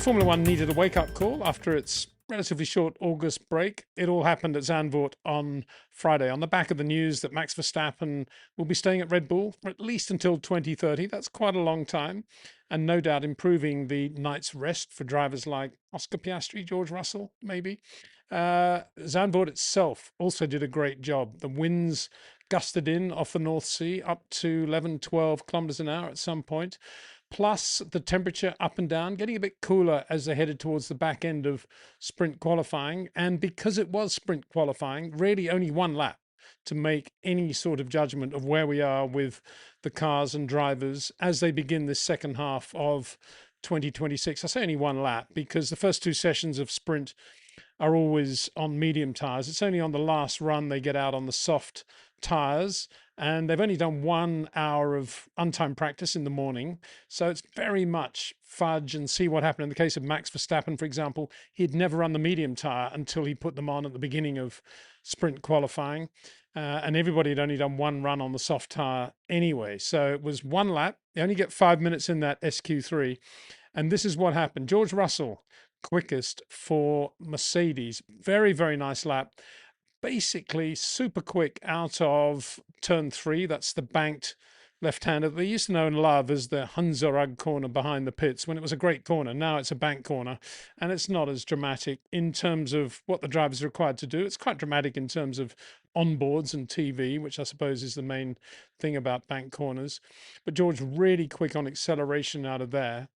Formula One needed a wake-up call after its relatively short August break. It all happened at Zandvoort on Friday on the back of the news that Max Verstappen will be staying at Red Bull for at least until 2030. That's quite a long time, and no doubt improving the night's rest for drivers like Oscar Piastri, George Russell, maybe. Zandvoort itself also did a great job. The winds gusted in off the North Sea up to 11, 12 kilometers an hour at some point. Plus the temperature up and down, getting a bit cooler as they headed towards the back end of sprint qualifying. And because it was sprint qualifying, really only one lap to make any sort of judgment of where we are with the cars and drivers as they begin this second half of 2026. I say only one lap because the first two sessions of sprint are always on medium tires. It's only on the last run they get out on the soft tires, and they've only done 1 hour of untimed practice in the morning. So it's very much fudge and see what happened. In the case of Max Verstappen, for example, he'd never run the medium tire until he put them on at the beginning of sprint qualifying. And everybody had only done one run on the soft tire anyway. So it was one lap. They only get 5 minutes in that SQ3. And this is what happened. George Russell, quickest for Mercedes. Very, very nice lap. Basically super quick out of turn 3. That's the banked left-hander they used to know and love as the Hunzerag corner behind the pits when it was a great corner. Now it's a bank corner, and it's not as dramatic in terms of what the driver's required to do. It's quite dramatic in terms of onboards and TV, which I suppose is the main thing about bank corners. But George really quick on acceleration out of there.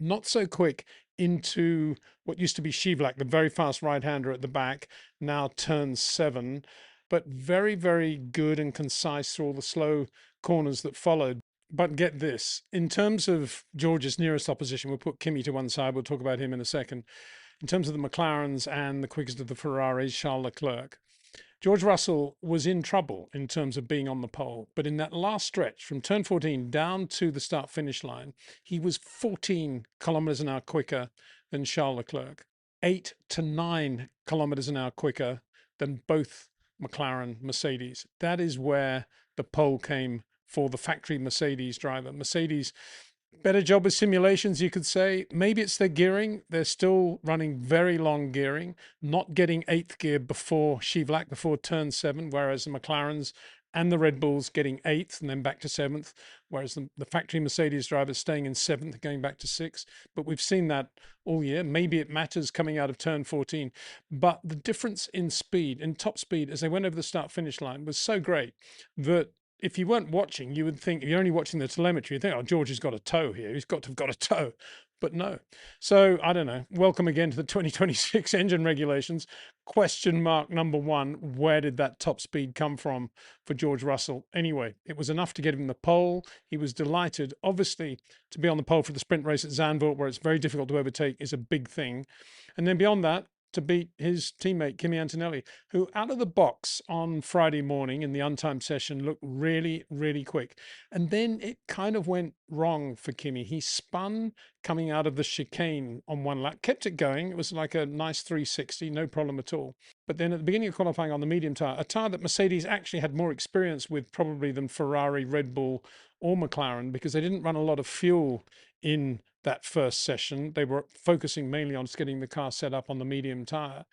Not so quick into what used to be Shivlak, the very fast right-hander at the back, now turns 7, but very, very good and concise through all the slow corners that followed. But get this, in terms of George's nearest opposition, we'll put Kimi to one side, we'll talk about him in a second. In terms of the McLarens and the quickest of the Ferraris, Charles Leclerc, George Russell was in trouble in terms of being on the pole, but in that last stretch from turn 14 down to the start finish line, he was 14 kilometers an hour quicker than Charles Leclerc, 8 to 9 kilometers an hour quicker than both McLaren Mercedes. That is where the pole came for the factory Mercedes driver. Mercedes, better job with simulations, you could say. Maybe it's their gearing. They're still running very long gearing, not getting 8th gear before Shivlak, before turn 7, whereas the McLarens and the Red Bulls getting 8th and then back to 7th, whereas the factory Mercedes drivers staying in 7th, going back to 6th. But we've seen that all year. Maybe it matters coming out of turn 14. But the difference in speed, in top speed, as they went over the start-finish line was so great that if you weren't watching, you would think, if you're only watching the telemetry, you'd think, oh, George has got a toe here. He's got to have got a toe. But no. So, I don't know. Welcome again to the 2026 engine regulations. Question mark number 1, where did that top speed come from for George Russell? Anyway, it was enough to get him the pole. He was delighted. Obviously, to be on the pole for the sprint race at Zandvoort, where it's very difficult to overtake, is a big thing. And then beyond that, to beat his teammate, Kimi Antonelli, who out of the box on Friday morning in the untimed session looked really, really quick. And then it kind of went wrong for Kimi. He spun coming out of the chicane on one lap, kept it going. It was like a nice 360, no problem at all. But then at the beginning of qualifying on the medium tire, a tire that Mercedes actually had more experience with probably than Ferrari, Red Bull, or McLaren, because they didn't run a lot of fuel in that first session. They were focusing mainly on just getting the car set up on the medium tire.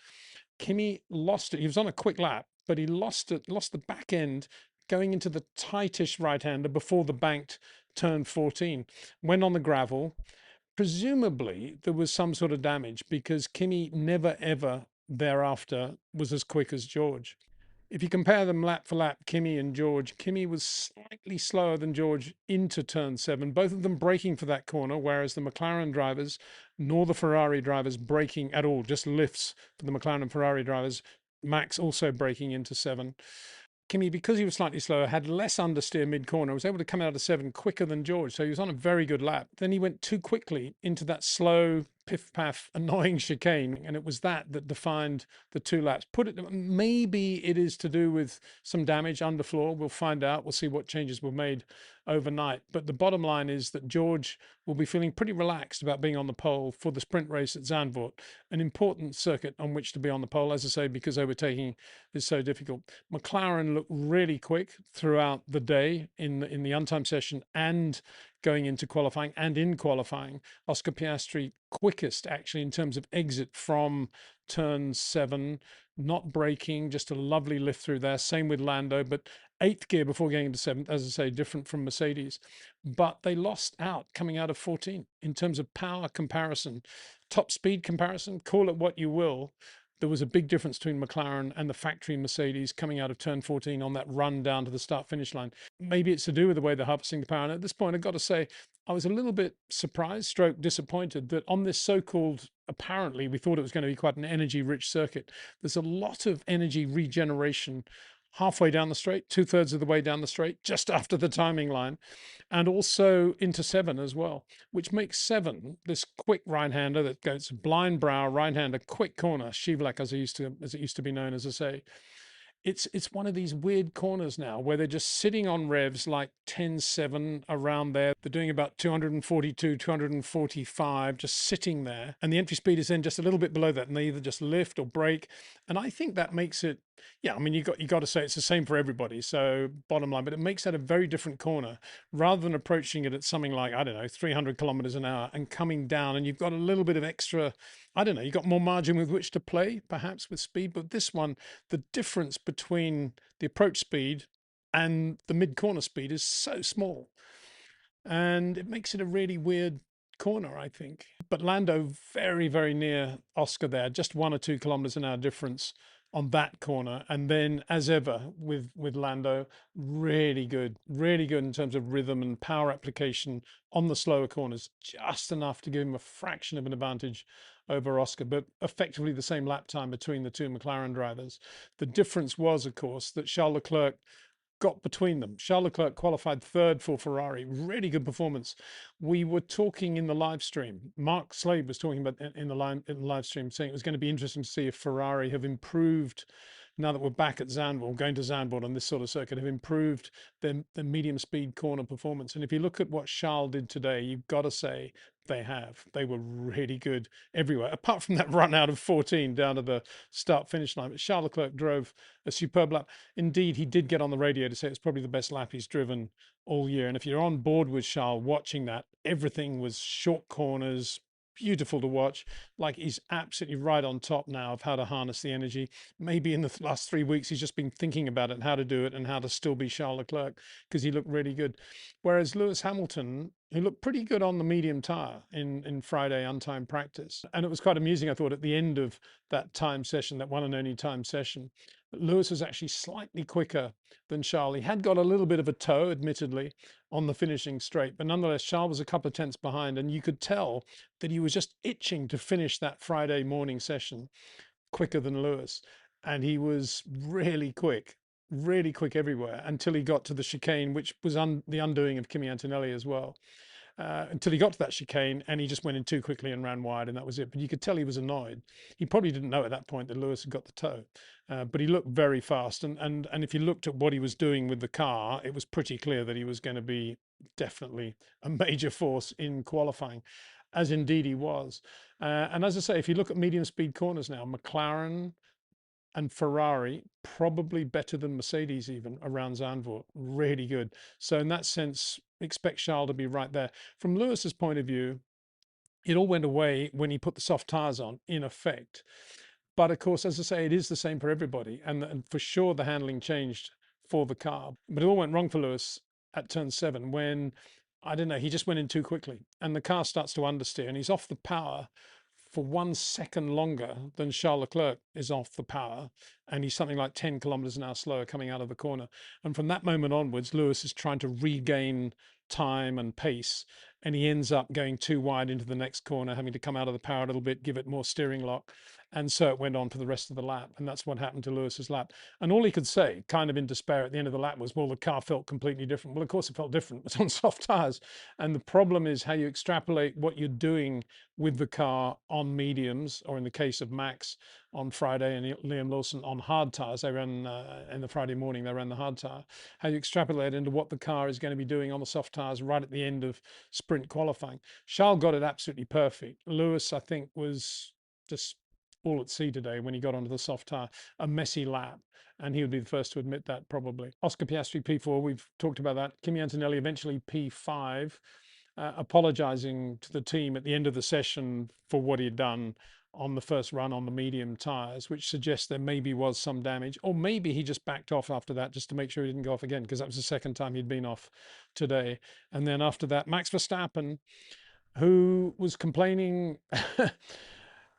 Kimi lost it. He was on a quick lap, but he lost the back end going into the tightish right-hander before the banked turn 14. Went on the gravel. Presumably there was some sort of damage because Kimi never ever thereafter was as quick as George. If you compare them lap for lap, Kimi and George, Kimi was slightly slower than George into turn 7, both of them braking for that corner, whereas the McLaren drivers nor the Ferrari drivers braking at all, just lifts for the McLaren and Ferrari drivers. Max also braking into 7. Kimi, because he was slightly slower, had less understeer mid-corner, was able to come out of 7 quicker than George, so he was on a very good lap. Then he went too quickly into that slow, piff-paff, annoying chicane, and it was that defined the 2 laps. Maybe it is to do with some damage underfloor. We'll find out. We'll see what changes were made overnight. But the bottom line is that George will be feeling pretty relaxed about being on the pole for the sprint race at Zandvoort, an important circuit on which to be on the pole, as I say, because overtaking is so difficult. McLaren looked really quick throughout the day in the untimed session and going into qualifying and in qualifying. Oscar Piastri quickest actually in terms of exit from turn 7, not braking, just a lovely lift through there. Same with Lando, but eighth gear before getting into seventh, as I say, different from Mercedes. But they lost out coming out of 14 in terms of power comparison, top speed comparison, call it what you will. There was a big difference between McLaren and the factory Mercedes coming out of turn 14 on that run down to the start finish line. Maybe it's to do with the way they're harvesting the power. And at this point, I've got to say, I was a little bit surprised, stroke disappointed that on this so-called, apparently we thought it was going to be quite an energy rich circuit. There's a lot of energy regeneration halfway down the straight, 2/3 of the way down the straight, just after the timing line, and also into 7 as well, which makes 7 this quick right-hander that goes blind brow right-hander, quick corner, Shivlak as it used to be known, as I say. It's one of these weird corners now where they're just sitting on revs like 10.7 around there. They're doing about 242, 245, just sitting there. And the entry speed is then just a little bit below that. And they either just lift or brake. And I think that makes it, yeah, I mean, you got to say it's the same for everybody. So bottom line, but it makes that a very different corner rather than approaching it at something like, I don't know, 300 kilometers an hour and coming down. And you've got a little bit of extra, I don't know, you've got more margin with which to play, perhaps with speed. But this one, the difference between the approach speed and the mid corner speed is so small. And it makes it a really weird corner, I think. But Lando very, very near Oscar there, just 1 or 2 kilometers an hour difference on that corner. And then, as ever, with Lando, really good in terms of rhythm and power application on the slower corners, just enough to give him a fraction of an advantage over Oscar, but effectively the same lap time between the two McLaren drivers. The difference was, of course, that Charles Leclerc got between them. Charles Leclerc qualified third for Ferrari. Really good performance. We were talking in the live stream. Mark Slade was talking about in the live stream, saying it was going to be interesting to see if Ferrari have improved now that we're back at Zandvoort, going to Zandvoort on this sort of circuit, have improved their medium speed corner performance. And if you look at what Charles did today, you've got to say they have. They were really good everywhere, apart from that run out of 14 down to the start finish line. But Charles Leclerc drove a superb lap. Indeed, he did get on the radio to say it's probably the best lap he's driven all year. And if you're on board with Charles watching that, everything was short corners, beautiful to watch. Like, he's absolutely right on top now of how to harness the energy. Maybe in the last 3 weeks he's just been thinking about it and how to do it and how to still be Charles Leclerc, because he looked really good. Whereas Lewis Hamilton, who looked pretty good on the medium tire in Friday untimed practice, and it was quite amusing, I thought, at the end of that time session, that one and only time session, Lewis was actually slightly quicker than Charles. He had got a little bit of a toe, admittedly, on the finishing straight, but nonetheless Charles was a couple of tenths behind, and you could tell that he was just itching to finish that Friday morning session quicker than Lewis. And he was really quick everywhere until he got to the chicane, which was the undoing of Kimi Antonelli as well. Until he got to that chicane, and he just went in too quickly and ran wide, and that was it. But you could tell he was annoyed. He probably didn't know at that point that Lewis had got the toe, but he looked very fast. And if you looked at what he was doing with the car, it was pretty clear that he was going to be definitely a major force in qualifying, as indeed he was. And as I say, if you look at medium speed corners now, McLaren and Ferrari probably better than Mercedes even around Zandvoort. Really good. So in that sense, expect Charles to be right there. From Lewis's point of view, it all went away when he put the soft tires on, in effect. But of course, as I say, it is the same for everybody. And for sure, the handling changed for the car. But it all went wrong for Lewis at turn 7 when, I don't know, he just went in too quickly. And the car starts to understeer and he's off the power for 1 second longer than Charles Leclerc is off the power, and he's something like 10 kilometers an hour slower coming out of the corner. And from that moment onwards, Lewis is trying to regain time and pace, and he ends up going too wide into the next corner, having to come out of the power a little bit, give it more steering lock. And so it went on for the rest of the lap, and that's what happened to Lewis's lap. And all he could say, kind of in despair at the end of the lap, was, well, the car felt completely different. Well, of course it felt different. It was on soft tires. And the problem is how you extrapolate what you're doing with the car on mediums, or in the case of Max on Friday and Liam Lawson on hard tires. They ran in the Friday morning, they ran the hard tire. How you extrapolate into what the car is going to be doing on the soft tires right at the end of sprint qualifying. Charles got it absolutely perfect. Lewis, I think, was just all at sea today when he got onto the soft tire. A messy lap, and he would be the first to admit that, probably. Oscar Piastri P4, we've talked about that. Kimi Antonelli eventually P5. apologizing to the team at the end of the session for what he had done on the first run on the medium tyres, which suggests there maybe was some damage, or maybe he just backed off after that just to make sure he didn't go off again, because that was the second time he'd been off today. And then after that, Max Verstappen, who was complaining,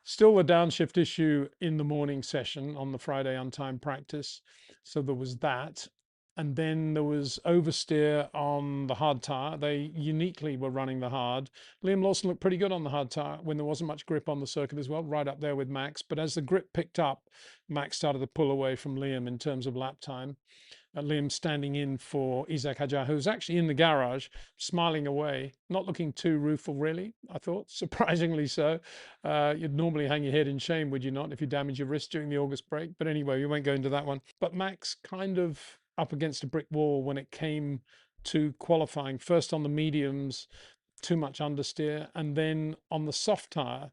still a downshift issue in the morning session on the Friday untimed practice. So there was that. And then there was oversteer on the hard tyre. They uniquely were running the hard. Liam Lawson looked pretty good on the hard tyre when there wasn't much grip on the circuit as well, right up there with Max. But as the grip picked up, Max started to pull away from Liam in terms of lap time. Liam standing in for Isaac Hadjar, who's actually in the garage, smiling away, not looking too rueful, really, I thought, surprisingly so. You'd normally hang your head in shame, would you not, if you damage your wrist during the August break? But anyway, we won't go into that one. But Max kind of up against a brick wall when it came to qualifying, first on the mediums, too much understeer, and then on the soft tyre.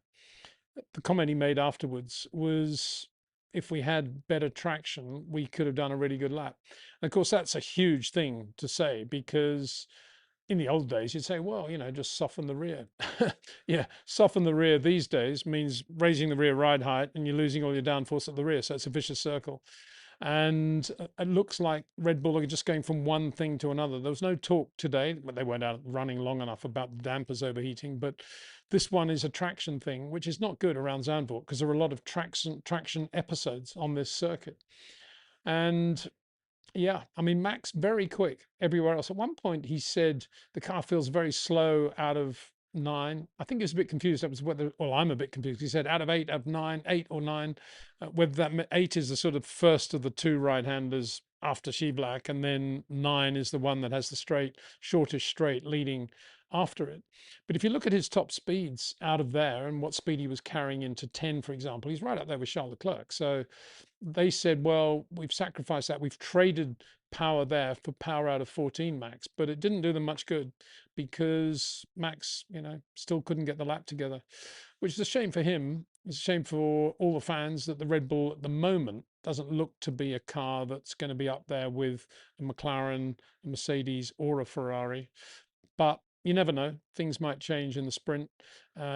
The comment he made afterwards was, if we had better traction, we could have done a really good lap. And of course, that's a huge thing to say, because in the old days, you'd say, well, just soften the rear. Yeah, soften the rear these days means raising the rear ride height and you're losing all your downforce at the rear. So it's a vicious circle. And it looks like Red Bull are just going from one thing to another. There was no talk today, but they weren't out running long enough about the dampers overheating. But this one is a traction thing, which is not good around Zandvoort, because there are a lot of traction episodes on this circuit. And yeah, I mean, Max very quick everywhere else. At one point, he said the car feels very slow out of 9. I think he was a bit confused. That was whether, well, I'm a bit confused. He said out of 8, out of 9, 8 or 9, whether that 8 is the sort of first of the two right-handers after Black, and then 9 is the one that has the straight, shortish straight leading after it. But if you look at his top speeds out of there and what speed he was carrying into 10, for example, he's right up there with Charles Leclerc. So they said, well, we've sacrificed that. We've traded power there for power out of 14 Max, but it didn't do them much good, because Max, still couldn't get the lap together, which is a shame for him. It's a shame for all the fans that the Red Bull at the moment doesn't look to be a car that's going to be up there with a McLaren, a Mercedes, or a Ferrari. But you never know. Things might change in the sprint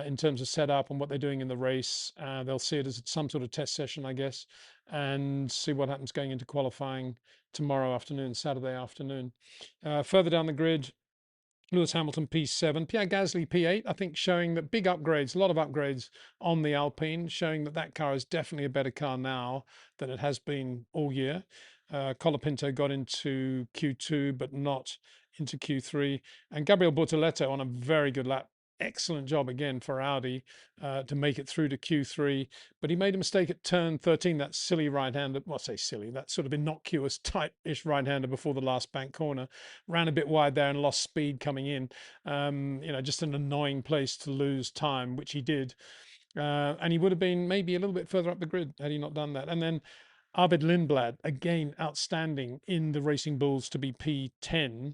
in terms of setup and what they're doing in the race. They'll see it as some sort of test session, I guess, and see what happens going into qualifying tomorrow afternoon, Saturday afternoon. Further down the grid, Lewis Hamilton P7, Pierre Gasly P8, I think, showing that big upgrades, a lot of upgrades on the Alpine, showing that that car is definitely a better car now than it has been all year. Colapinto got into Q2, but not into Q3. And Gabriel Bortoleto on a very good lap. Excellent job again for Audi to make it through to Q3. But he made a mistake at turn 13, that silly right-hander, well, I say silly, that sort of innocuous type-ish right-hander before the last bank corner. Ran a bit wide there and lost speed coming in. Just an annoying place to lose time, which he did. And he would have been maybe a little bit further up the grid had he not done that. And then Arvid Lindblad, again, outstanding in the Racing Bulls to be P10,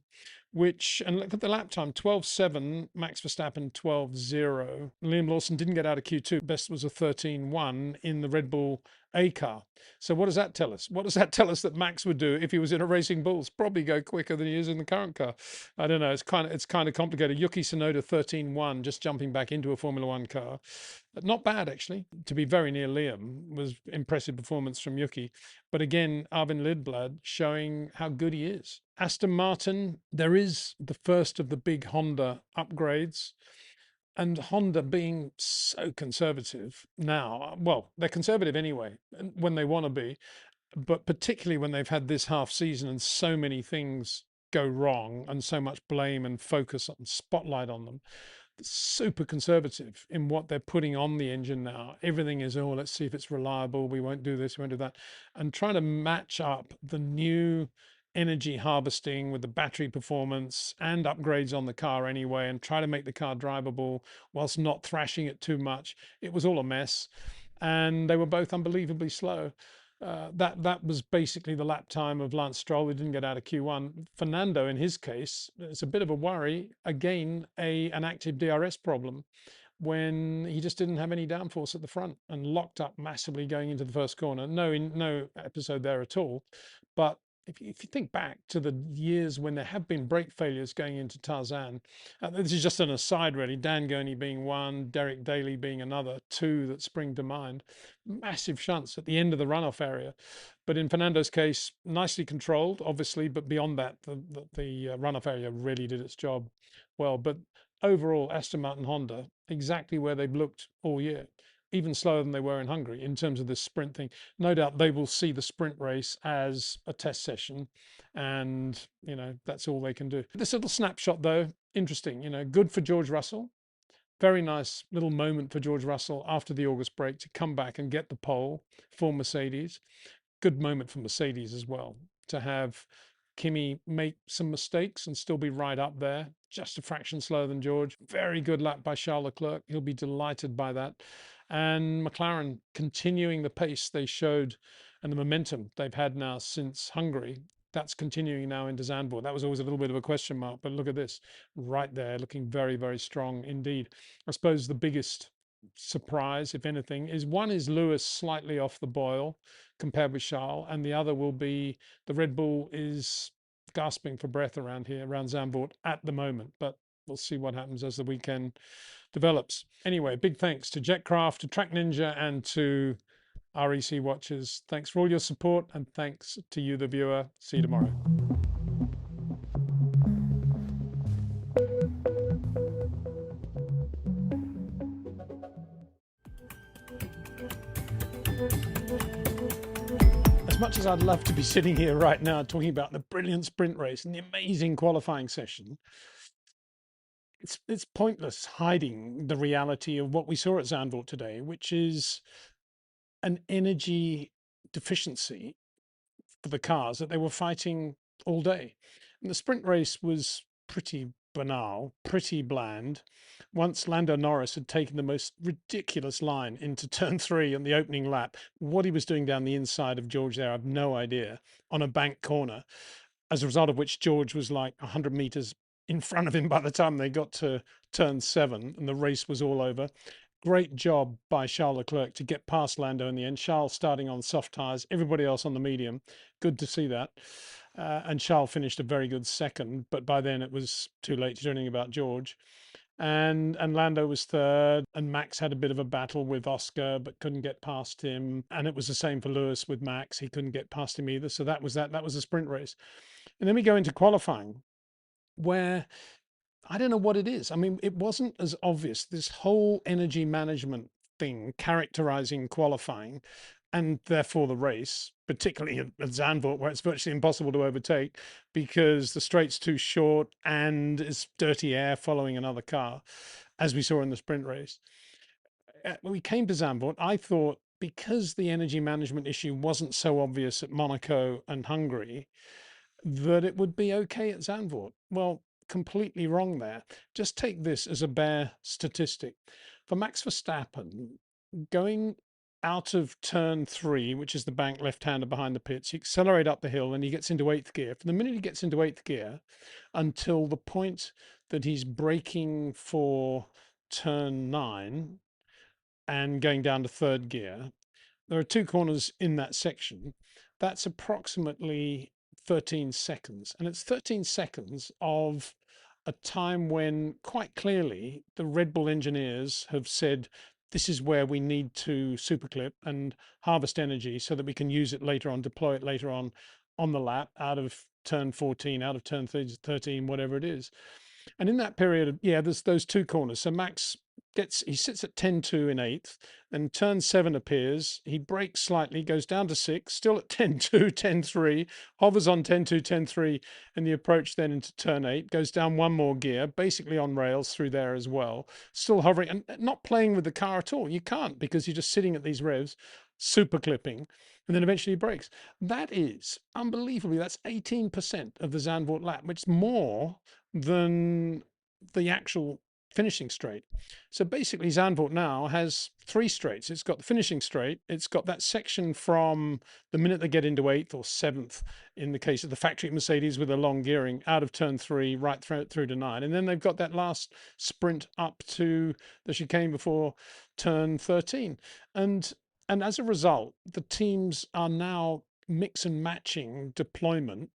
which, and look at the lap time, 12.7, Max Verstappen 12.0. Liam Lawson didn't get out of Q2. Best was a 13.1 in the Red Bull A car. So what does that tell us? What does that tell us that Max would do if he was in a Racing Bulls? Probably go quicker than he is in the current car. I don't know. It's kind of complicated. Yuki Tsunoda 13.1, just jumping back into a Formula One car. Not bad, actually. To be very near Liam was impressive performance from Yuki. But again, Arvin Lindblad showing how good he is. Aston Martin, there is the first of the big Honda upgrades. And Honda being so conservative now, well, they're conservative anyway, when they want to be, but particularly when they've had this half season and so many things go wrong and so much blame and focus and spotlight on them. Super conservative in what they're putting on the engine now. Everything is, oh, let's see if it's reliable. We won't do this, we won't do that. And trying to match up the new energy harvesting with the battery performance and upgrades on the car anyway, and try to make the car drivable whilst not thrashing it too much. It was all a mess. And they were both unbelievably slow. That was basically the lap time of Lance Stroll, who didn't get out of Q1. Fernando, in his case, it's a bit of a worry. Again, an active DRS problem, when he just didn't have any downforce at the front and locked up massively going into the first corner. No episode there at all. But if you think back to the years when there have been brake failures going into Tarzan, this is just an aside really, Dan Gurney being one, Derek Daly being another, two that spring to mind, massive shunts at the end of the runoff area. But in Fernando's case, nicely controlled, obviously, but beyond that, the runoff area really did its job well. But overall, Aston Martin Honda, exactly where they've looked all year, even slower than they were in Hungary in terms of this sprint thing. No doubt they will see the sprint race as a test session, and that's all they can do. This little snapshot though, interesting, good for George Russell. Very nice little moment for George Russell after the August break to come back and get the pole for Mercedes. Good moment for Mercedes as well to have Kimi make some mistakes and still be right up there, just a fraction slower than George. Very good lap by Charles Leclerc. He'll be delighted by that. And McLaren continuing the pace they showed and the momentum they've had now since Hungary. That's continuing now into Zandvoort. That was always a little bit of a question mark, but look at this right there, looking very, very strong indeed. I suppose the biggest surprise, if anything, is one is Lewis slightly off the boil compared with Charles, and the other will be the Red Bull is gasping for breath around here, around Zandvoort at the moment, but we'll see what happens as the weekend develops. Anyway, big thanks to Jetcraft, to Track Ninja, and to REC Watchers. Thanks for all your support, and thanks to you, the viewer. See you tomorrow. As much as I'd love to be sitting here right now talking about the brilliant sprint race and the amazing qualifying session, it's pointless hiding the reality of what we saw at Zandvoort today, which is an energy deficiency for the cars that they were fighting all day. And the sprint race was pretty banal, pretty bland. Once Lando Norris had taken the most ridiculous line into turn 3 on the opening lap, what he was doing down the inside of George there, I have no idea, on a bank corner, as a result of which George was like 100 meters in front of him by the time they got to turn 7 and the race was all over. Great job by Charles Leclerc to get past Lando in the end. Charles starting on soft tyres, everybody else on the medium. Good to see that. And Charles finished a very good second, but by then it was too late to do anything about George. And Lando was third, and Max had a bit of a battle with Oscar, but couldn't get past him. And it was the same for Lewis with Max. He couldn't get past him either. So that was that. That was a sprint race. And then we go into qualifying, where I don't know what it is. I mean, it wasn't as obvious. This whole energy management thing characterizing qualifying and therefore the race, particularly at Zandvoort, where it's virtually impossible to overtake because the straight's too short and it's dirty air following another car, as we saw in the sprint race. When we came to Zandvoort, I thought because the energy management issue wasn't so obvious at Monaco and Hungary, that it would be okay at Zandvoort. Well, completely wrong there. Just take this as a bare statistic. For Max Verstappen, going out of turn 3, which is the bank left-hander behind the pits, he accelerates up the hill and he gets into 8th gear. From the minute he gets into 8th gear until the point that he's braking for turn 9 and going down to 3rd gear, there are 2 corners in that section. That's approximately 13 seconds. And it's 13 seconds of a time when quite clearly the Red Bull engineers have said, this is where we need to superclip and harvest energy so that we can use it later on, deploy it later on the lap out of turn 14, out of turn 13, whatever it is. And in that period, yeah, there's those 2 corners. So Max he sits at 10.2 in 8th, then turn 7 appears. He brakes slightly, goes down to 6, still at 10.2, 10.3, hovers on 10.2, 10.3 in the approach then into turn 8, goes down 1 more gear, basically on rails through there as well, still hovering and not playing with the car at all. You can't because you're just sitting at these revs, super clipping, and then eventually he brakes. That is unbelievably, that's 18% of the Zandvoort lap, which is more than the actual finishing straight. So basically Zandvoort now has 3 straights. It's got the finishing straight. It's got that section from the minute they get into 8th or 7th in the case of the factory Mercedes with a long gearing out of turn 3 right through to 9. And then they've got that last sprint up to the chicane before turn 13. And as a result, the teams are now mix and matching deployment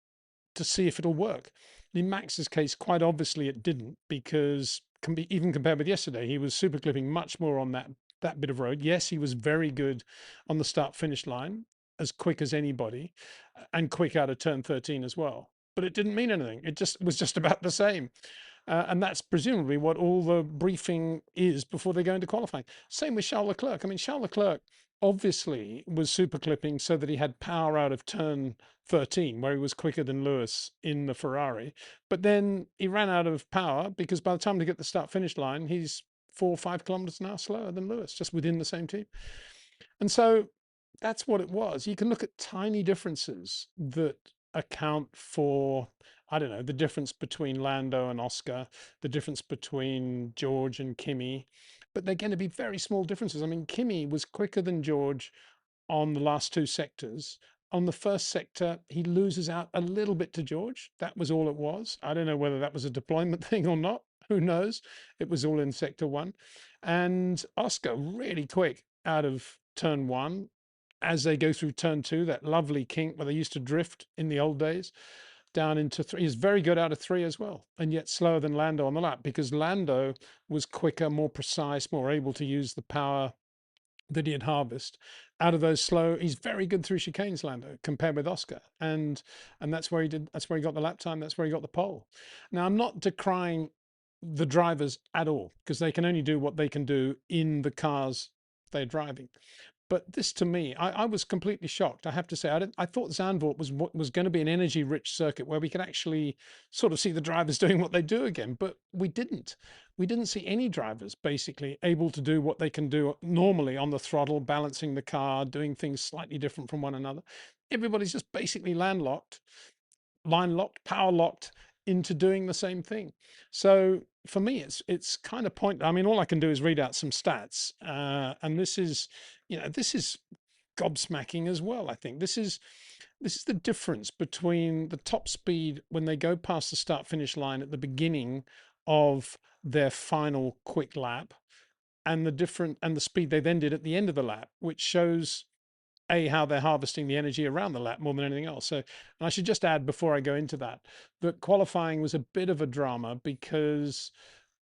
to see if it'll work. In Max's case, quite obviously it didn't, because can be even compared with yesterday, he was super clipping much more on that bit of road. Yes, he was very good on the start finish line, as quick as anybody, and quick out of turn 13 as well. But it didn't mean anything. It just was just about the same. And that's presumably what all the briefing is before they go into qualifying. Same with Charles Leclerc. I mean, Charles Leclerc obviously was super clipping so that he had power out of turn 13, where he was quicker than Lewis in the Ferrari. But then he ran out of power because by the time to get the start finish line, he's 4 or 5 kilometers an hour slower than Lewis, just within the same team. And so that's what it was. You can look at tiny differences that account for, I don't know, the difference between Lando and Oscar, the difference between George and Kimi, but they're going to be very small differences. I mean, Kimi was quicker than George on the last two sectors. On the first sector, he loses out a little bit to George. That was all it was. I don't know whether that was a deployment thing or not. Who knows? It was all in sector one. And Oscar really quick out of turn one. As they go through turn two, that lovely kink where they used to drift in the old days, down into three. He's very good out of three as well, and yet slower than Lando on the lap, because Lando was quicker, more precise, more able to use the power that he had harvested out of those slow. He's very good through chicanes, Lando, compared with Oscar, and that's where he did. That's where he got the lap time. That's where he got the pole. Now, I'm not decrying the drivers at all, because they can only do what they can do in the cars they're driving. But this, to me, I was completely shocked. I have to say, I thought Zandvoort was what was going to be an energy-rich circuit where we could actually sort of see the drivers doing what they do again, but we didn't. We didn't see any drivers basically able to do what they can do normally on the throttle, balancing the car, doing things slightly different from one another. Everybody's just basically landlocked, line locked, power locked into doing the same thing. So for me, it's kind of point. I mean, all I can do is read out some stats, and this is, this is gobsmacking as well. I think this is the difference between the top speed when they go past the start finish line at the beginning of their final quick lap, and the speed they then did at the end of the lap, which shows how they're harvesting the energy around the lap more than anything else. So, and I should just add before I go into that, that qualifying was a bit of a drama because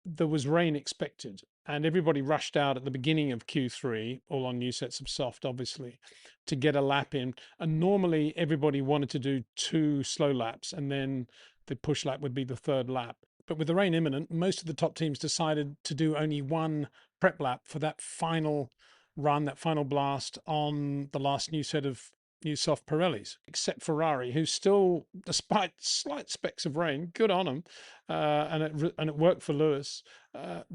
there was rain expected, and everybody rushed out at the beginning of Q3, all on new sets of soft, obviously, to get a lap in. And normally everybody wanted to do 2 slow laps, and then the push lap would be the third lap. But with the rain imminent, most of the top teams decided to do only one prep lap for that final run, that final blast on the last new set of new soft Pirellis, except Ferrari, who still, despite slight specks of rain, good on them, and it worked for Lewis.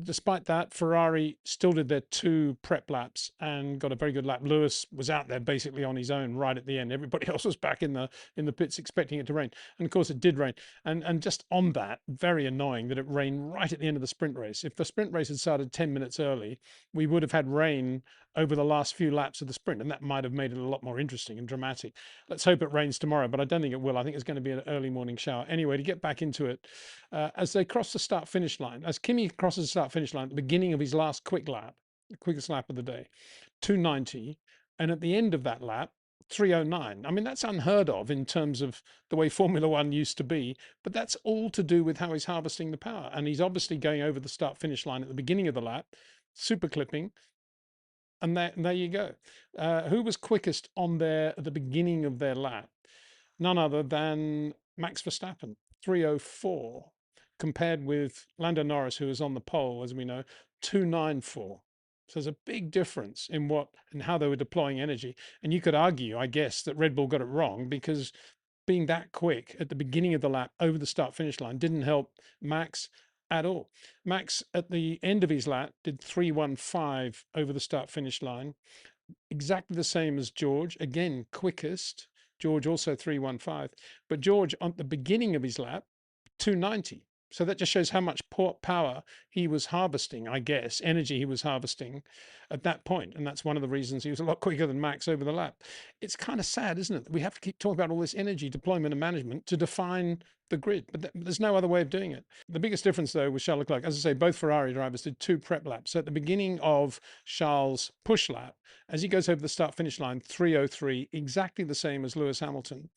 Despite that, Ferrari still did their 2 prep laps and got a very good lap. Lewis was out there basically on his own right at the end. Everybody else was back in the pits expecting it to rain, and of course it did rain. And just on that, very annoying that it rained right at the end of the sprint race. If the sprint race had started 10 minutes early, we would have had rain over the last few laps of the sprint, and that might have made it a lot more interesting and dramatic. Let's hope it rains tomorrow, but I don't think it will. I think it's going to be an early morning shower. Anyway, to get back into it, as they cross the start finish line, as Kimi crosses the start finish line at the beginning of his last quick lap, the quickest lap of the day, 290, and at the end of that lap, 309. I mean, that's unheard of in terms of the way Formula One used to be, but that's all to do with how he's harvesting the power. And he's obviously going over the start finish line at the beginning of the lap, super clipping, and there you go. Who was quickest on there at the beginning of their lap? None other than Max Verstappen, 304, compared with Lando Norris, who was on the pole, as we know, 294. So there's a big difference in what and how they were deploying energy. And you could argue, I guess, that Red Bull got it wrong, because being that quick at the beginning of the lap over the start finish line didn't help Max at all. Max at the end of his lap did 315 over the start finish line, exactly the same as George, again quickest. George also 315, but George on the beginning of his lap 290. So that just shows how much power he was harvesting, I guess, energy he was harvesting at that point. And that's one of the reasons he was a lot quicker than Max over the lap. It's kind of sad, isn't it? We have to keep talking about all this energy deployment and management to define the grid, but there's no other way of doing it. The biggest difference, though, was Charles Leclerc. As I say, both Ferrari drivers did 2 prep laps. So at the beginning of Charles' push lap, as he goes over the start finish line, 3:03, exactly the same as Lewis Hamilton.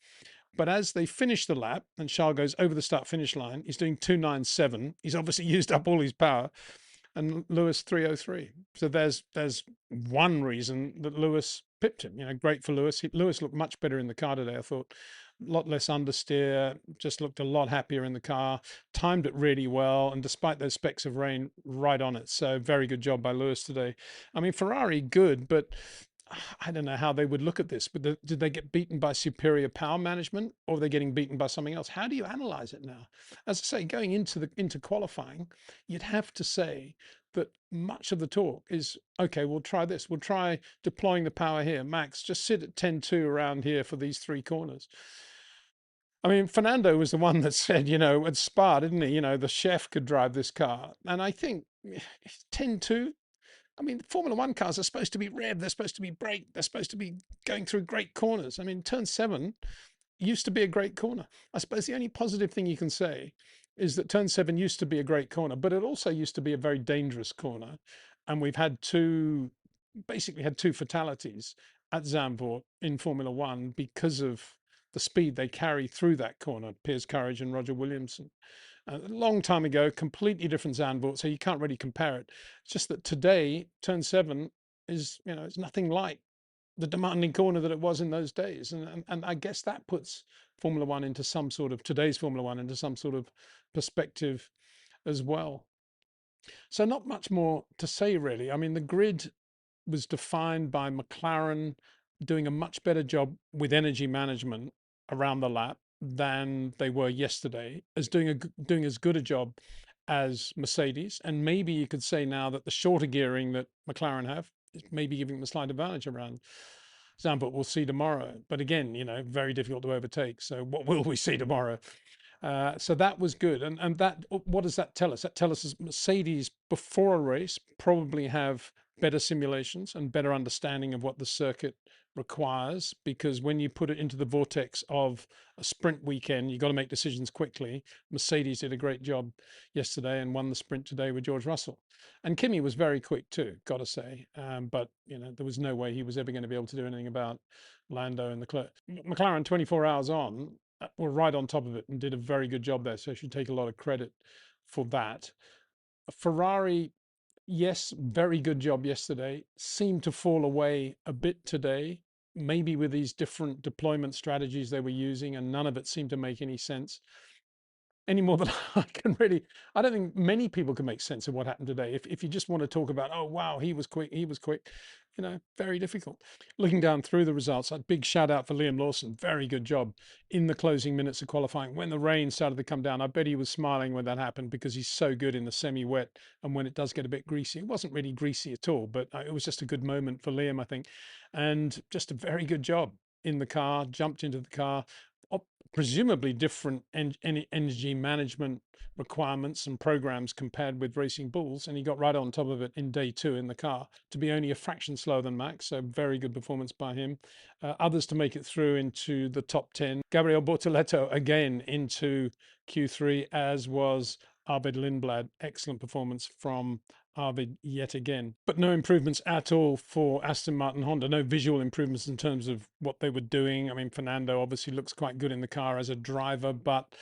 But as they finish the lap and Charles goes over the start finish line, he's doing 2:97. He's obviously used up all his power, and Lewis 3:03. So there's one reason that Lewis pipped him. Great for Lewis. Lewis looked much better in the car today, I thought. A lot less understeer, just looked a lot happier in the car, timed it really well, and despite those specks of rain, right on it. So very good job by Lewis today. I mean, Ferrari, good, but I don't know how they would look at this, but did they get beaten by superior power management, or are they getting beaten by something else? How do you analyze it now? As I say, going into qualifying, you'd have to say that much of the talk is, okay, we'll try this. We'll try deploying the power here. Max, just sit at 10.2 around here for these 3 corners. I mean, Fernando was the one that said, at Spa, didn't he? The chef could drive this car. And I think 10.2, I mean, Formula One cars are supposed to be rev, they're supposed to be brake, they're supposed to be going through great corners. I mean, turn 7 used to be a great corner. I suppose the only positive thing you can say is that turn 7 used to be a great corner, but it also used to be a very dangerous corner. And we've had basically had 2 fatalities at Zandvoort in Formula One because of the speed they carry through that corner, Piers Courage and Roger Williamson. A long time ago, completely different Zandvoort, so you can't really compare it. It's just that today, turn 7 is, it's nothing like the demanding corner that it was in those days. And I guess that puts Formula One into some sort of, today's Formula One into some sort of perspective as well. So not much more to say, really. I mean, the grid was defined by McLaren doing a much better job with energy management around the lap than they were yesterday, as doing as good a job as Mercedes. And maybe you could say now that the shorter gearing that McLaren have is maybe giving them a slight advantage around Zandvoort. We'll see tomorrow. But again, very difficult to overtake. So what will we see tomorrow? So that was good. And that, what does that tell us? That tells us Mercedes before a race probably have better simulations and better understanding of what the circuit requires, because when you put it into the vortex of a sprint weekend, you've got to make decisions quickly. Mercedes did a great job yesterday and won the sprint today with George Russell. And Kimi was very quick too, got to say. But, there was no way he was ever going to be able to do anything about Lando and the McLaren 24 hours on were right on top of it and did a very good job there. So I should take a lot of credit for that. Ferrari, yes, very good job yesterday. Seemed to fall away a bit today, maybe with these different deployment strategies they were using, and none of it seemed to make any sense any more than I can really. I don't think many people can make sense of what happened today. If you just want to talk about, oh wow, he was quick, very difficult. Looking down through the results, a big shout out for Liam Lawson. Very good job in the closing minutes of qualifying. When the rain started to come down, I bet he was smiling when that happened, because he's so good in the semi-wet, and when it does get a bit greasy, it wasn't really greasy at all, but it was just a good moment for Liam, I think, and just a very good job in the car. Jumped into the car, presumably different energy management requirements and programs compared with Racing Bulls, and he got right on top of it in day 2 in the car to be only a fraction slower than Max. So very good performance by him. Others to make it through into the top 10. Gabriel Bortoleto again into Q3, as was Arvid Lindblad. Excellent performance from Arvid yet again, but no improvements at all for Aston Martin Honda. No visual improvements in terms of what they were doing. I mean, Fernando obviously looks quite good in the car as a driver, but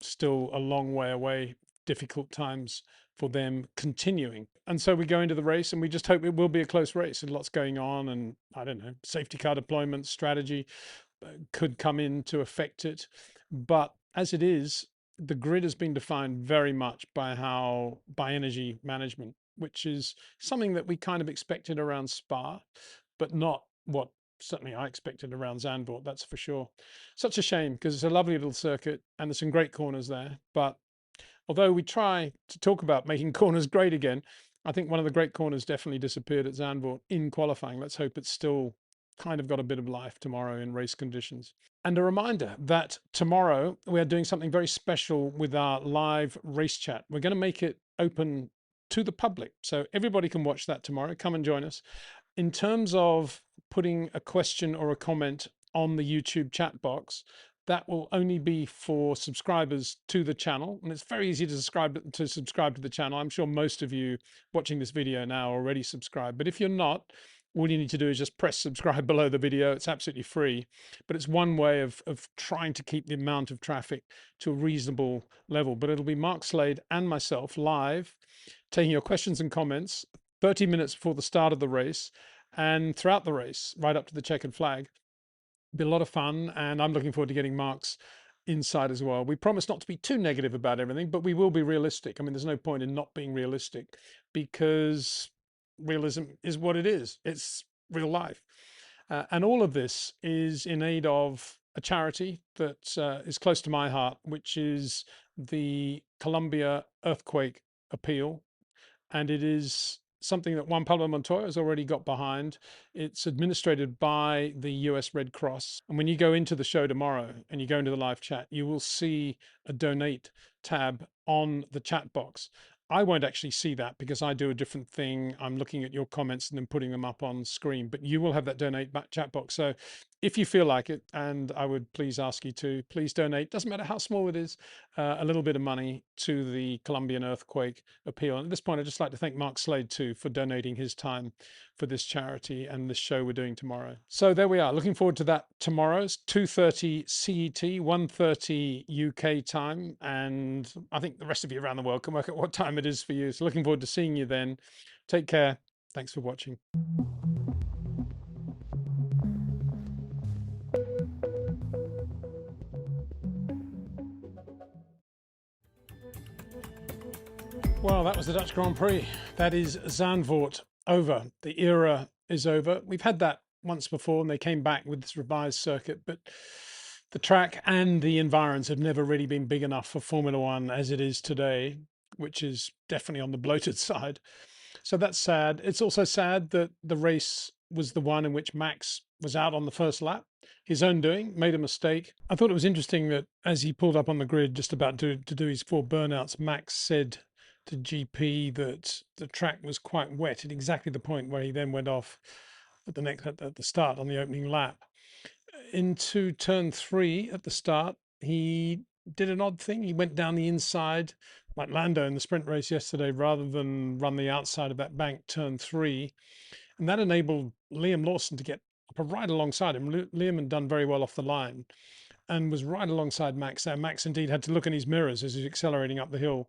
still a long way away. Difficult times for them continuing. And so we go into the race and we just hope it will be a close race. And lots going on, and I don't know, safety car deployment strategy could come in to affect it. But as it is, the grid has been defined very much by energy management, which is something that we kind of expected around Spa, but not what certainly I expected around Zandvoort, that's for sure. Such a shame, because it's a lovely little circuit and there's some great corners there. But although we try to talk about making corners great again, I think one of the great corners definitely disappeared at Zandvoort in qualifying. Let's hope it's still kind of got a bit of life tomorrow in race conditions. And a reminder that tomorrow we are doing something very special with our live race chat. We're going to make it open to the public, so everybody can watch that tomorrow. Come and join us. In terms of putting a question or a comment on the YouTube chat box, that will only be for subscribers to the channel. And it's very easy to subscribe to the channel. I'm sure most of you watching this video now are already subscribed. But if you're not, all you need to do is just press subscribe below the video. It's absolutely free. But it's one way of trying to keep the amount of traffic to a reasonable level. But it'll be Mark Slade and myself live, taking your questions and comments 30 minutes before the start of the race and throughout the race, right up to the checkered flag. Be a lot of fun, and I'm looking forward to getting Mark's insight as well. We promise not to be too negative about everything, but we will be realistic. I mean, there's no point in not being realistic, because realism is what it is. It's real life. And all of this is in aid of a charity that is close to my heart, which is the Colombia earthquake appeal. And it is something that Juan Pablo Montoya has already got behind. It's administered by the US Red Cross. And when you go into the show tomorrow and you go into the live chat, you will see a donate tab on the chat box. I won't actually see that because I do a different thing. I'm looking at your comments and then putting them up on screen, but you will have that donate chat box. So if you feel like it, and I would please ask you to, please donate. Doesn't matter how small it is, a little bit of money to the Colombian earthquake appeal. And at this point, I'd just like to thank Mark Slade too for donating his time for this charity and this show we're doing tomorrow. So there we are. Looking forward to that tomorrow. It's 2:30 CET, 1:30 UK time. And I think the rest of you around the world can work out what time it is for you. So looking forward to seeing you then. Take care. Thanks for watching. Well, that was the Dutch Grand Prix. That is Zandvoort over. The era is over. We've had that once before, and they came back with this revised circuit, but the track and the environs have never really been big enough for Formula One as it is today, which is definitely on the bloated side. So that's sad. It's also sad that the race was the one in which Max was out on the first lap, his own doing, made a mistake. I thought it was interesting that as he pulled up on the grid, just about to do his 4 burnouts, Max said to GP that the track was quite wet at exactly the point where he then went off at the start on the opening lap. Into turn 3 at the start, he did an odd thing. He went down the inside like Lando in the sprint race yesterday, rather than run the outside of that bank turn 3. And that enabled Liam Lawson to get up right alongside him. Liam had done very well off the line and was right alongside Max there. Max indeed had to look in his mirrors as he was accelerating up the hill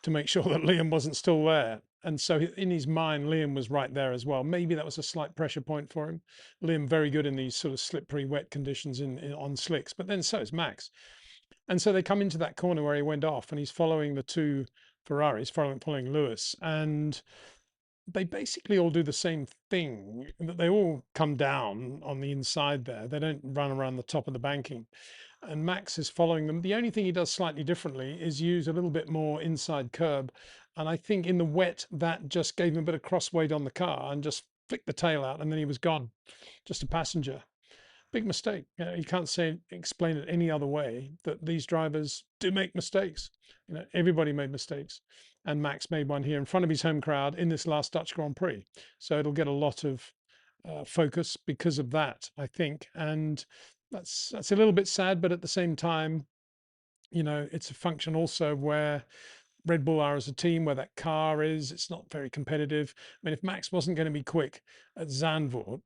to make sure that Liam wasn't still there. And so in his mind, Liam was right there as well. Maybe that was a slight pressure point for him. Liam very good in these sort of slippery, wet conditions on slicks, but then so is Max. And so they come into that corner where he went off, and he's following the 2 Ferraris, following Lewis. And they basically all do the same thing, that they all come down on the inside there. They don't run around the top of the banking. And Max is following them. The only thing he does slightly differently is use a little bit more inside curb. And I think in the wet, that just gave him a bit of cross weight on the car and just flicked the tail out, and then he was gone, just a passenger. Big mistake. You can't explain it any other way, that these drivers do make mistakes. Everybody made mistakes, and Max made one here in front of his home crowd in this last Dutch Grand Prix. So it'll get a lot of focus because of that, I think. And that's a little bit sad, but at the same time, it's a function also where Red Bull are as a team, where that car is. It's not very competitive. I mean, if Max wasn't going to be quick at Zandvoort,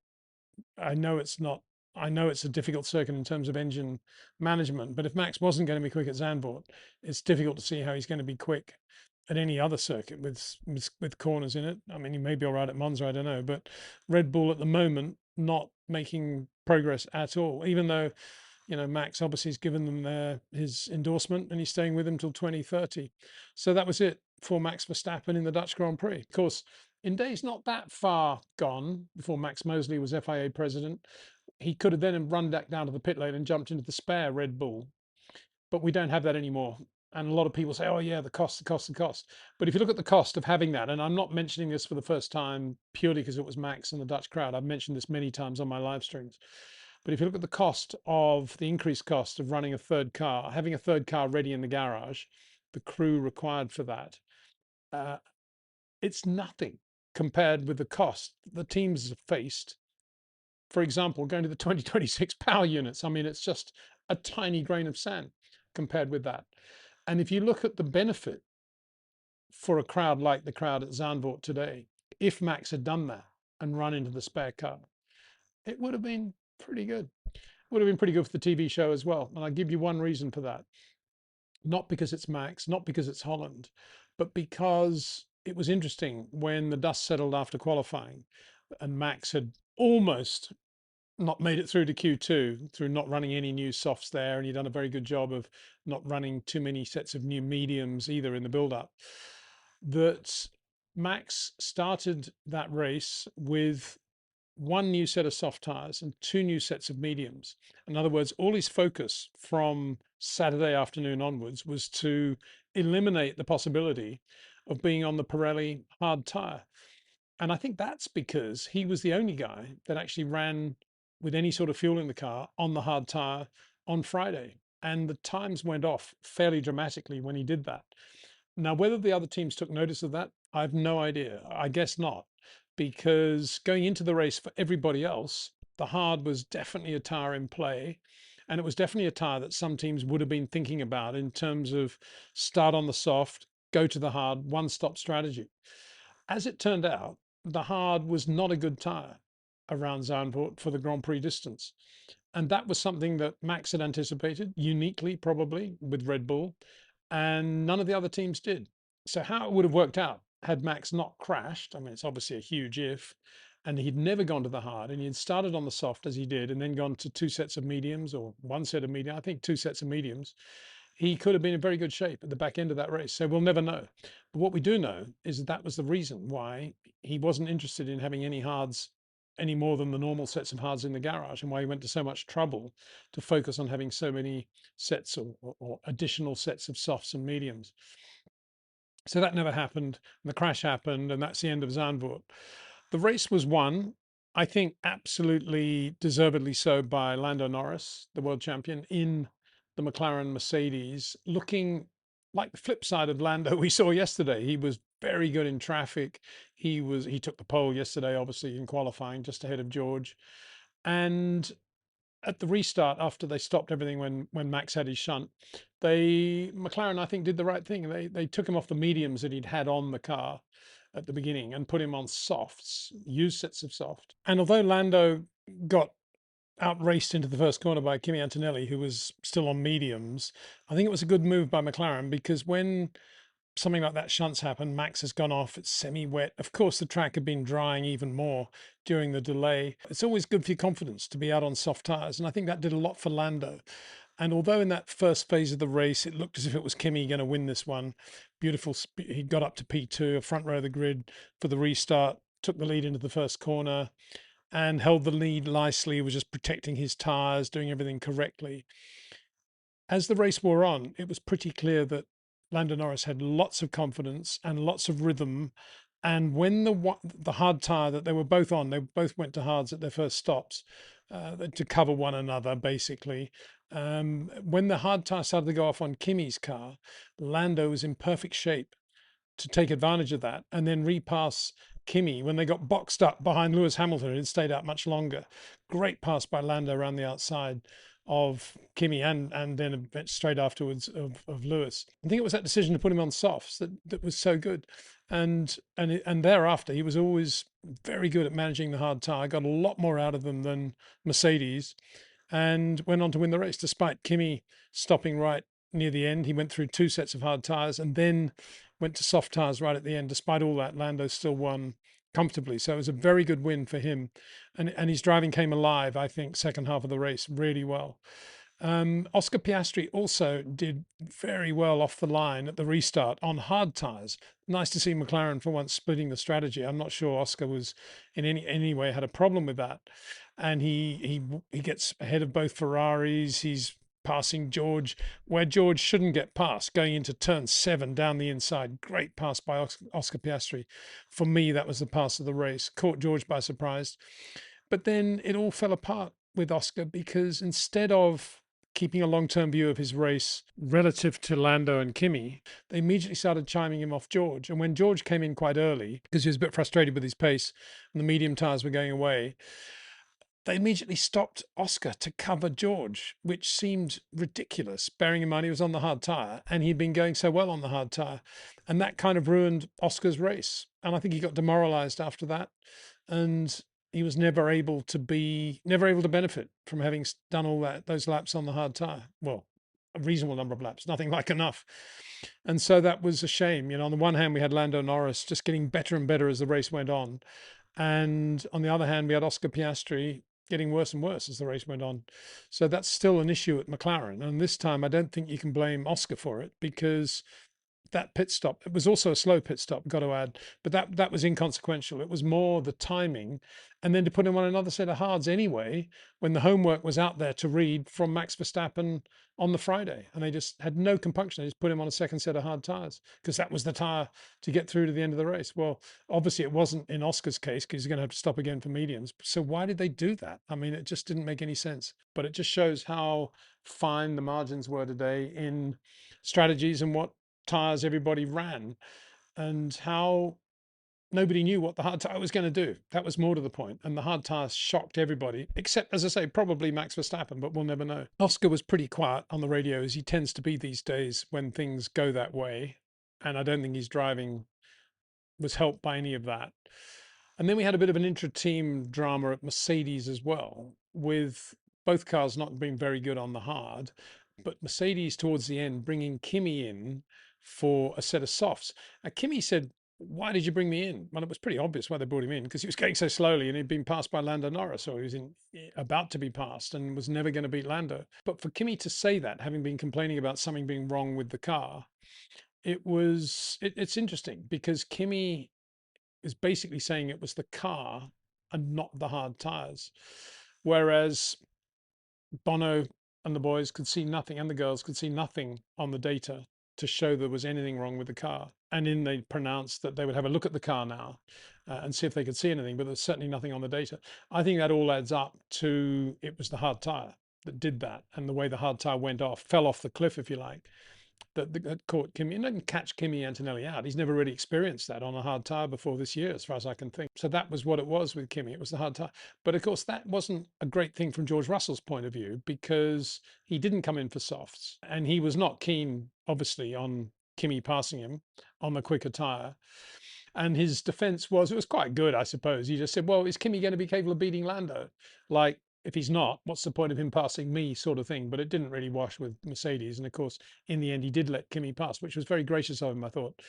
I know it's a difficult circuit in terms of engine management, but if Max wasn't going to be quick at Zandvoort, it's difficult to see how he's going to be quick at any other circuit with corners in it. I mean, he may be all right at Monza, I don't know, but Red Bull at the moment not making progress at all, even though Max obviously has given them his endorsement, and he's staying with them till 2030. So that was it for Max Verstappen in the Dutch Grand Prix. Of course, in days not that far gone, before Max Mosley was FIA president, he could have then run back down to the pit lane and jumped into the spare Red Bull. But we don't have that anymore. And a lot of people say, oh, yeah, the cost, the cost, the cost. But if you look at the cost of having that, and I'm not mentioning this for the first time purely because it was Max and the Dutch crowd, I've mentioned this many times on my live streams. But if you look at the cost of the increased cost of running a third car, having a third car ready in the garage, the crew required for that, uh, it's nothing compared with the cost the teams have faced. For example, going to the 2026 power units, I mean, it's just a tiny grain of sand compared with that. And if you look at the benefit for a crowd like the crowd at Zandvoort today, if Max had done that and run into the spare car, it would have been pretty good. Would have been pretty good for the TV show as well. And I'll give you one reason for that. Not because it's Max, not because it's Holland, but because it was interesting when the dust settled after qualifying and Max had almost not made it through to Q2 through not running any new softs there. And he'd done a very good job of not running too many sets of new mediums either in the build up. That Max started that race with one new set of soft tires and two new sets of mediums. In other words, all his focus from Saturday afternoon onwards was to eliminate the possibility of being on the Pirelli hard tire. And I think that's because he was the only guy that actually ran with any sort of fuel in the car on the hard tire on Friday. And the times went off fairly dramatically when he did that. Now, whether the other teams took notice of that, I have no idea. I guess not, because going into the race for everybody else, the hard was definitely a tire in play. And it was definitely a tire that some teams would have been thinking about in terms of start on the soft, go to the hard, one stop strategy. As it turned out, the hard was not a good tire around Zandvoort for the Grand Prix distance. And that was something that Max had anticipated, uniquely probably with Red Bull, and none of the other teams did. So, how it would have worked out had Max not crashed, I mean, it's obviously a huge if, and he'd never gone to the hard and he'd started on the soft as he did, and then gone to two sets of mediums or one set of medium, I think two sets of mediums, he could have been in very good shape at the back end of that race. So we'll never know. But what we do know is that that was the reason why he wasn't interested in having any hards any more than the normal sets of hards in the garage, and why he went to so much trouble to focus on having so many sets or additional sets of softs and mediums. So that never happened. And the crash happened, and that's the end of Zandvoort. The race was won, I think, absolutely deservedly so by Lando Norris, the world champion, in the McLaren-Mercedes, looking like the flip side of Lando we saw yesterday. He was very good in traffic. He took the pole yesterday, obviously in qualifying, just ahead of George. And at the restart, after they stopped everything when Max had his shunt, McLaren, I think, did the right thing. They took him off the mediums that he'd had on the car at the beginning and put him on softs, used sets of soft. And although Lando got outraced into the first corner by Kimi Antonelli, who was still on mediums, I think it was a good move by McLaren, because when something like that shunts happen, Max has gone off, it's semi-wet. Of course, the track had been drying even more during the delay. It's always good for your confidence to be out on soft tires, and I think that did a lot for Lando. And although in that first phase of the race, it looked as if it was Kimi going to win this one, beautiful, he got up to P2, a front row of the grid for the restart, took the lead into the first corner and held the lead nicely, was just protecting his tires, doing everything correctly. As the race wore on, it was pretty clear that Lando Norris had lots of confidence and lots of rhythm. And when the hard tire that they were both on, they both went to hards at their first stops to cover one another, basically. When the hard tire started to go off on Kimi's car, Lando was in perfect shape to take advantage of that and then repass Kimi when they got boxed up behind Lewis Hamilton and stayed out much longer. Great pass by Lando around the outside of Kimi and then a bit straight afterwards of Lewis. I think it was that decision to put him on softs that was so good. And thereafter, he was always very good at managing the hard tire, got a lot more out of them than Mercedes, and went on to win the race despite Kimi stopping right near the end. He went through two sets of hard tires and then went to soft tires right at the end. Despite all that, Lando still won comfortably. So it was a very good win for him. And his driving came alive, I think, second half of the race really well. Oscar Piastri also did very well off the line at the restart on hard tyres. Nice to see McLaren for once splitting the strategy. I'm not sure Oscar was in any way had a problem with that, and he gets ahead of both Ferraris. He's passing George where George shouldn't get past, going into turn 7 down the inside. Great pass by Oscar Piastri. For me, that was the pass of the race. Caught George by surprise. But then it all fell apart with Oscar because instead of keeping a long-term view of his race relative to Lando and Kimi, they immediately started chiming him off George. And when George came in quite early, because he was a bit frustrated with his pace and the medium tyres were going away, they immediately stopped Oscar to cover George, which seemed ridiculous, bearing in mind he was on the hard tyre and he'd been going so well on the hard tyre. And that kind of ruined Oscar's race. And I think he got demoralised after that. And he was never able to benefit from having done all those laps on the hard tyre. Well, a reasonable number of laps, nothing like enough. And so that was a shame. On the one hand, we had Lando Norris just getting better and better as the race went on. And on the other hand, we had Oscar Piastri getting worse and worse as the race went on. So that's still an issue at McLaren. And this time, I don't think you can blame Oscar for it because that pit stop, it was also a slow pit stop, got to add, but that was inconsequential. It was more the timing. And then to put him on another set of hards anyway, when the homework was out there to read from Max Verstappen on the Friday. And they just had no compunction. They just put him on a second set of hard tyres because that was the tyre to get through to the end of the race. Well, obviously it wasn't in Oscar's case because he's going to have to stop again for mediums. So why did they do that? I mean, it just didn't make any sense. But it just shows how fine the margins were today in strategies and what tyres everybody ran and how nobody knew what the hard tyre was going to do. That was more to the point. And the hard tyre shocked everybody, except, as I say, probably Max Verstappen, but we'll never know. Oscar was pretty quiet on the radio, as he tends to be these days when things go that way. And I don't think his driving was helped by any of that. And then we had a bit of an intra-team drama at Mercedes as well, with both cars not being very good on the hard, but Mercedes towards the end bringing Kimi in for a set of softs. Kimi said, "Why did you bring me in?" Well, it was pretty obvious why they brought him in because he was going so slowly and he'd been passed by Lando Norris, or he was about to be passed and was never going to beat Lando. But for Kimi to say that, having been complaining about something being wrong with the car, it's interesting because Kimi is basically saying it was the car and not the hard tires. Whereas Bono and the boys could see nothing, and the girls could see nothing on the data to show there was anything wrong with the car. And then they pronounced that they would have a look at the car now and see if they could see anything, but there's certainly nothing on the data. I think that all adds up to it was the hard tire that did that, and the way the hard tire went off, fell off the cliff, if you like, that caught Kimi. And didn't catch Kimi Antonelli out. He's never really experienced that on a hard tyre before this year, as far as I can think. So that was what it was with Kimi. It was the hard tyre. But of course, that wasn't a great thing from George Russell's point of view because he didn't come in for softs. And he was not keen, obviously, on Kimi passing him on the quicker tyre. And his defense was, it was quite good, I suppose. He just said, well, is Kimi going to be capable of beating Lando? Like, if he's not, what's the point of him passing me, sort of thing. But it didn't really wash with Mercedes. And of course, in the end, he did let Kimi pass, which was very gracious of him, I thought.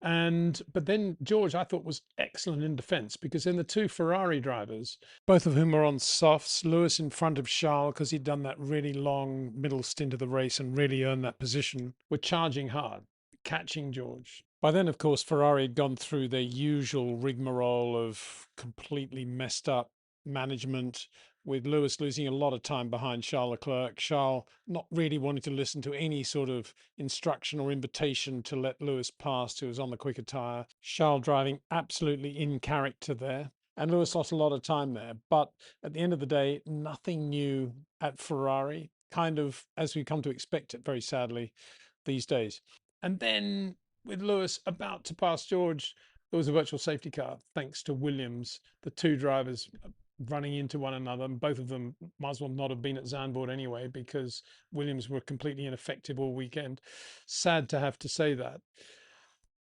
But then George, I thought, was excellent in defense because then the two Ferrari drivers, both of whom were on softs, Lewis in front of Charles because he'd done that really long middle stint of the race and really earned that position, were charging hard, catching George. By then, of course, Ferrari had gone through their usual rigmarole of completely messed up management, with Lewis losing a lot of time behind Charles Leclerc. Charles not really wanting to listen to any sort of instruction or invitation to let Lewis pass, who was on the quicker tyre. Charles driving absolutely in character there. And Lewis lost a lot of time there. But at the end of the day, nothing new at Ferrari, kind of as we come to expect it, very sadly, these days. And then with Lewis about to pass George, there was a virtual safety car, thanks to Williams, the two drivers running into one another. And both of them might as well not have been at Zandvoort anyway, because Williams were completely ineffective all weekend. Sad to have to say that.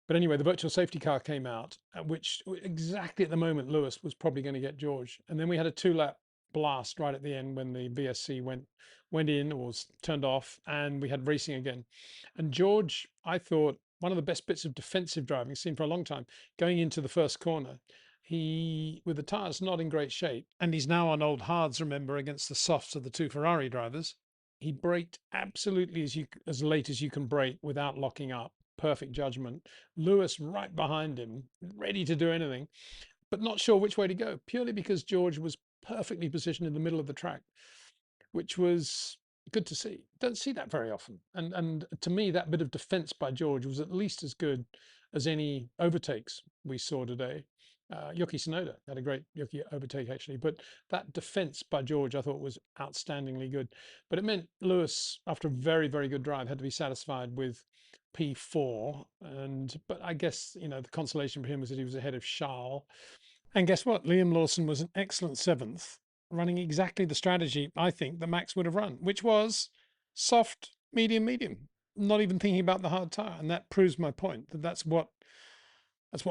But anyway, the virtual safety car came out, which exactly at the moment Lewis was probably going to get George. And then we had a 2-lap blast right at the end when the VSC went in or was turned off, and we had racing again. And George, I thought, one of the best bits of defensive driving seen for a long time, going into the first corner. He, with the tyres not in great shape, and he's now on old hards, remember, against the softs of the two Ferrari drivers. He braked absolutely as late as you can brake without locking up. Perfect judgment. Lewis right behind him, ready to do anything, but not sure which way to go, purely because George was perfectly positioned in the middle of the track, which was good to see. Don't see that very often. And to me, that bit of defence by George was at least as good as any overtakes we saw today. Yuki Tsunoda had a great Yuki overtake actually, but that defence by George I thought was outstandingly good. But it meant Lewis, after a very very good drive, had to be satisfied with P4. And but I guess the consolation for him was that he was ahead of Charles. And guess what? Liam Lawson was an excellent seventh, running exactly the strategy I think that Max would have run, which was soft, medium, medium, not even thinking about the hard tire. And that proves my point that that's what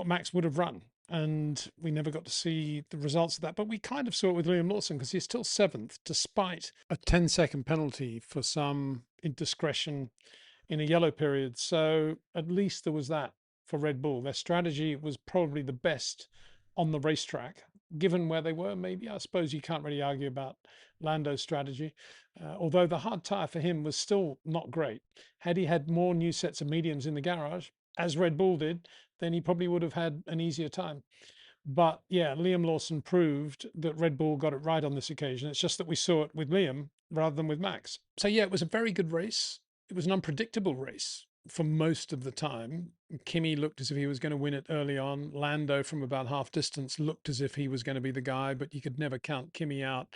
Max would have run. And we never got to see the results of that. But we kind of saw it with Liam Lawson because he's still seventh, despite a 10-second penalty for some indiscretion in a yellow period. So at least there was that for Red Bull. Their strategy was probably the best on the racetrack, given where they were. Maybe I suppose you can't really argue about Lando's strategy, although the hard tyre for him was still not great. Had he had more new sets of mediums in the garage, as Red Bull did, then he probably would have had an easier time. But yeah, Liam Lawson proved that Red Bull got it right on this occasion. It's just that we saw it with Liam rather than with Max. So yeah, it was a very good race. It was an unpredictable race for most of the time. Kimi looked as if he was going to win it early on. Lando from about half distance looked as if he was going to be the guy, but you could never count Kimi out.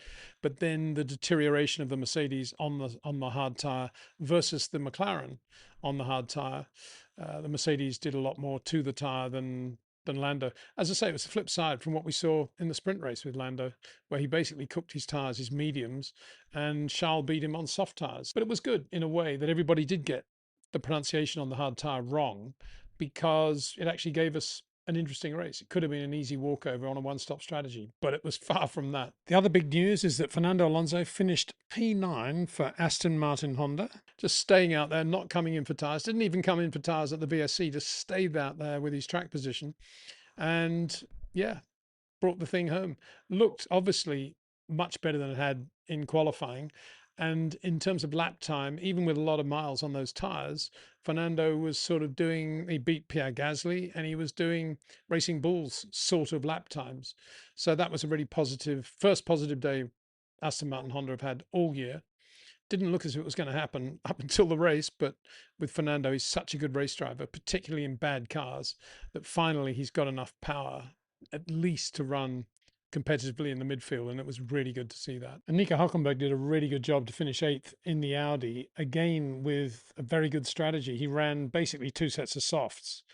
But then the deterioration of the Mercedes on the hard tire versus the McLaren on the hard tire. The Mercedes did a lot more to the tire than Lando. As I say, it was the flip side from what we saw in the sprint race with Lando, where he basically cooked his tyres, his mediums, and Charles beat him on soft tyres. But it was good in a way that everybody did get the pronunciation on the hard tyre wrong, because it actually gave us an interesting race. It could have been an easy walkover on a one-stop strategy, but it was far from that. The other big news is that Fernando Alonso finished P9 for Aston Martin Honda, just staying out there, not coming in for tyres. Didn't even come in for tyres at the VSC, just stayed out there with his track position. And yeah, brought the thing home. Looked obviously much better than it had in qualifying. And in terms of lap time, even with a lot of miles on those tyres, Fernando was sort of he beat Pierre Gasly and he was doing Racing Bull's sort of lap times. So that was a really first positive day Aston Martin Honda have had all year. Didn't look as if it was going to happen up until the race, but with Fernando, he's such a good race driver, particularly in bad cars, that finally he's got enough power at least to run competitively in the midfield, and it was really good to see that. And Nico Hulkenberg did a really good job to finish 8th in the Audi, again with a very good strategy. He ran basically 2 sets of softs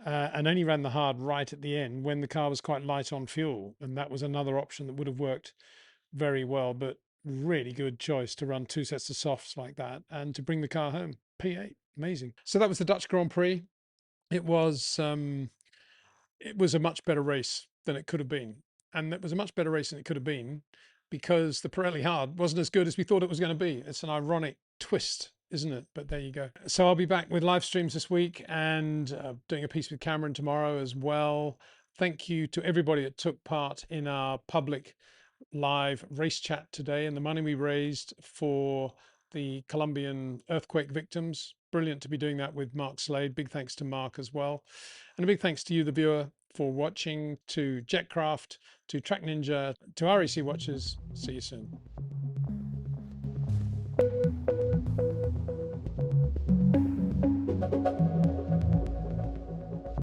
and only ran the hard right at the end when the car was quite light on fuel, and that was another option that would have worked very well. But really good choice to run 2 sets of softs like that and to bring the car home. P8, amazing. So that was the Dutch Grand Prix. It was a much better race than it could have been, and it was a much better race than it could have been because the Pirelli hard wasn't as good as we thought it was going to be. It's an ironic twist, isn't it? But there you go. So I'll be back with live streams this week and doing a piece with Cameron tomorrow as well. Thank you to everybody that took part in our public live race chat today, and the money we raised for the Colombian earthquake victims. Brilliant to be doing that with Mark Slade. Big thanks to Mark as well. And a big thanks to you, the viewer, for watching, to Jetcraft, to Track Ninja, to REC Watchers. See you soon.